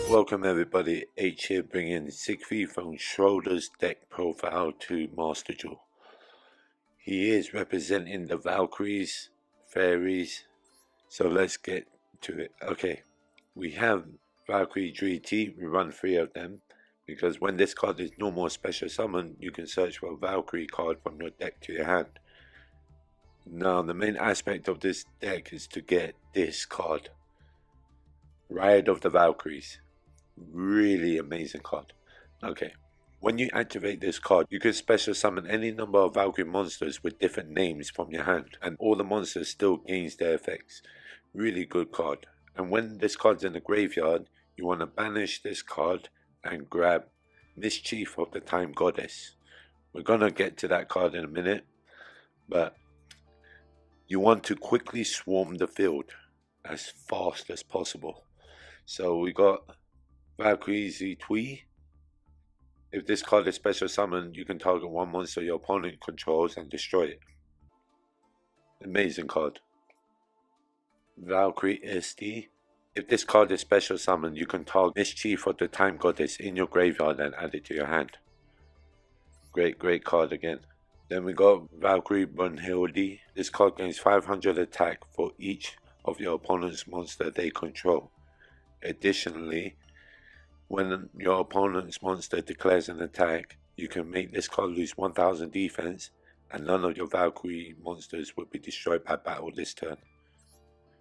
Welcome everybody, H here bringing Sigfred Von Schroeder's deck profile to Master Duel. He is representing the Valkyries, Fairies, so let's get to it. Okay, we have Valkyrie Dritte, we run 3 of them, because when this card is normal or special summon, you can search for a Valkyrie card from your deck to your hand. Now the main aspect of this deck is to get this card, Ride of the Valkyries. Really amazing card. Okay, when you activate this card, you can special summon any number of Valkyrie monsters with different names from your hand, and all the monsters still gains their effects. Really good card. And when this card's in the graveyard, you want to banish this card and grab Mischief of the Time Goddess. We're gonna get to that card in a minute, but you want to quickly swarm the field as fast as possible. So we got Valkyrie Zweite. If this card is special summoned, you can target one monster your opponent controls and destroy it. Amazing card. Valkyrie Erste. If this card is special summoned, you can target Mischief of the Time Goddess in your graveyard and add it to your hand. Great card again. Then we got Valkyrie Brunhilde. This card gains 500 attack for each of your opponent's monster they control. Additionally, when your opponent's monster declares an attack, you can make this card lose 1000 defense, and none of your Valkyrie monsters will be destroyed by battle this turn.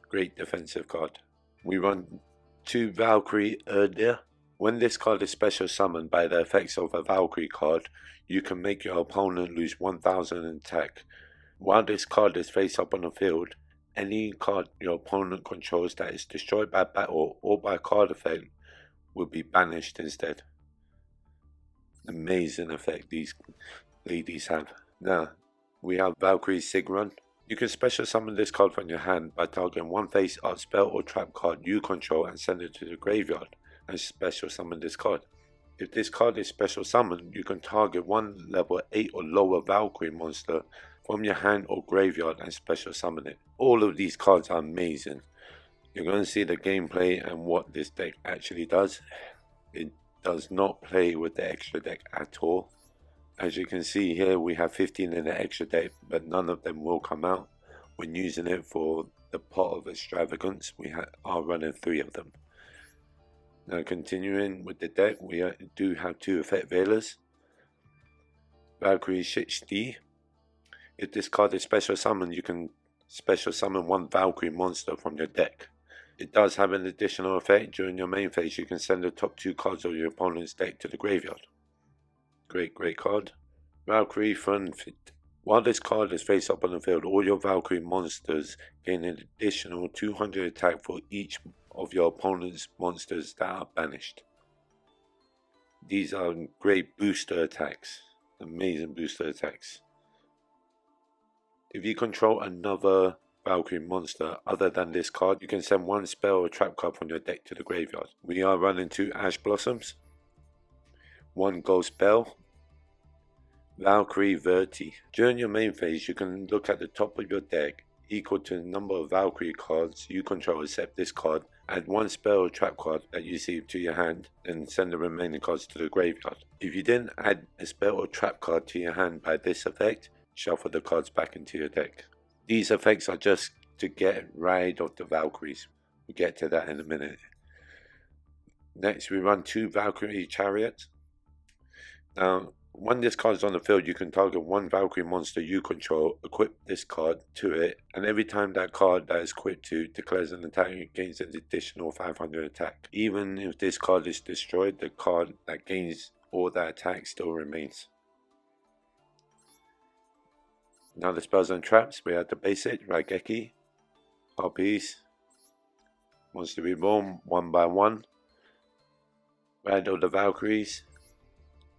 Great defensive card. We run 2 Valkyrie Erda. When this card is special summoned by the effects of a Valkyrie card, you can make your opponent lose 1000 attack. While this card is face up on the field, any card your opponent controls that is destroyed by battle or by card effect will be banished instead. Amazing effect these ladies have. Now, we have Valkyrie Sigrun. You can special summon this card from your hand by targeting one face up spell or trap card you control and send it to the graveyard and special summon this card. If this card is special summoned, you can target one level 8 or lower Valkyrie monster from your hand or graveyard and special summon it. All of these cards are amazing. You're going to see the gameplay and what this deck actually does. It does not play with the extra deck at all. As you can see here, we have 15 in the extra deck, but none of them will come out. When using it for the Pot of Extravagance, we are running 3 of them. Now continuing with the deck, we do have 2 effect veilers. Valkyrie Sechste. If this card is special summoned, you can special summon one Valkyrie monster from your deck. It does have an additional effect. During your main phase, you can send the top 2 cards of your opponent's deck to the graveyard. Great card. Valkyrie Funfte. While this card is face up on the field, all your Valkyrie monsters gain an additional 200 attack for each of your opponent's monsters that are banished. These are great booster attacks. Amazing booster attacks. If you control another Valkyrie monster other than this card, you can send one spell or trap card from your deck to the graveyard. We are running 2 Ash Blossoms, 1 Ghost Belle, Valkyrie Vierte. During your main phase, you can look at the top of your deck equal to the number of Valkyrie cards you control except this card, add 1 spell or trap card that you see to your hand, and send the remaining cards to the graveyard. If you didn't add a spell or trap card to your hand by this effect, shuffle the cards back into your deck. These effects are just to get rid of the Valkyries. We'll get to that in a minute. Next, we run 2 Valkyrie Chariot. Now, when this card is on the field, you can target one Valkyrie monster you control, equip this card to it, and every time that card that is equipped to declares an attack, it gains an additional 500 attack. Even if this card is destroyed, the card that gains all that attack still remains. Now the spells and traps, we have the basic, Raigeki, Harpies, Monster Reborn, 1 by 1, Ride of the Valkyries,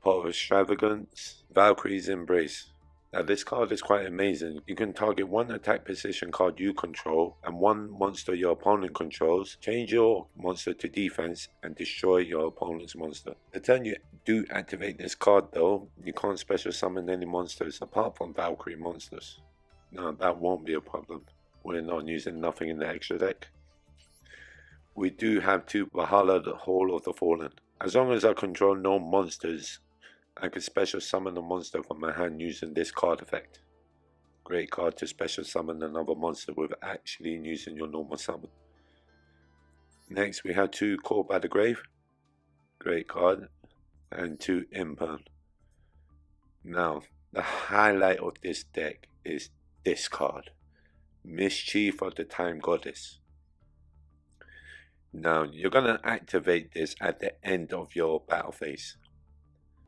Pot of Extravagance, Valkyrie's Embrace. Now this card is quite amazing. You can target one attack position card you control and one monster your opponent controls, change your monster to defense and destroy your opponent's monster. The turn you do activate this card though, you can't special summon any monsters apart from Valkyrie monsters. No, that won't be a problem. We're not using nothing in the extra deck. we do have 2 Valhalla, the Hall of the Fallen. As long as I control no monsters, I can special summon a monster from my hand using this card effect. Great card to special summon another monster without actually using your normal summon. Next we have 2 Caught by the Grave. Great card. And 2 Imperm. Now, the highlight of this deck is this card. Mischief of the Time Goddess. Now, you're going to activate this at the end of your battle phase.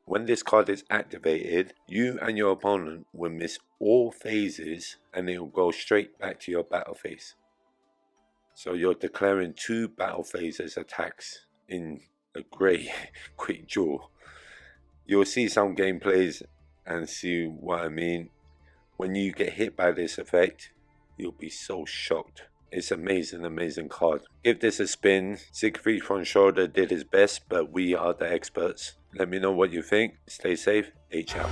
When this card is activated, you and your opponent will miss all phases and it will go straight back to your battle phase. So you're declaring 2 battle phases attacks in a great quick draw. You'll see some gameplays and see what I mean. When you get hit by this effect, you'll be so shocked. It's amazing, amazing card. Give this a spin. Sigfred Von Schroeder did his best, but we are the experts. Let me know what you think. Stay safe. H out.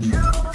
You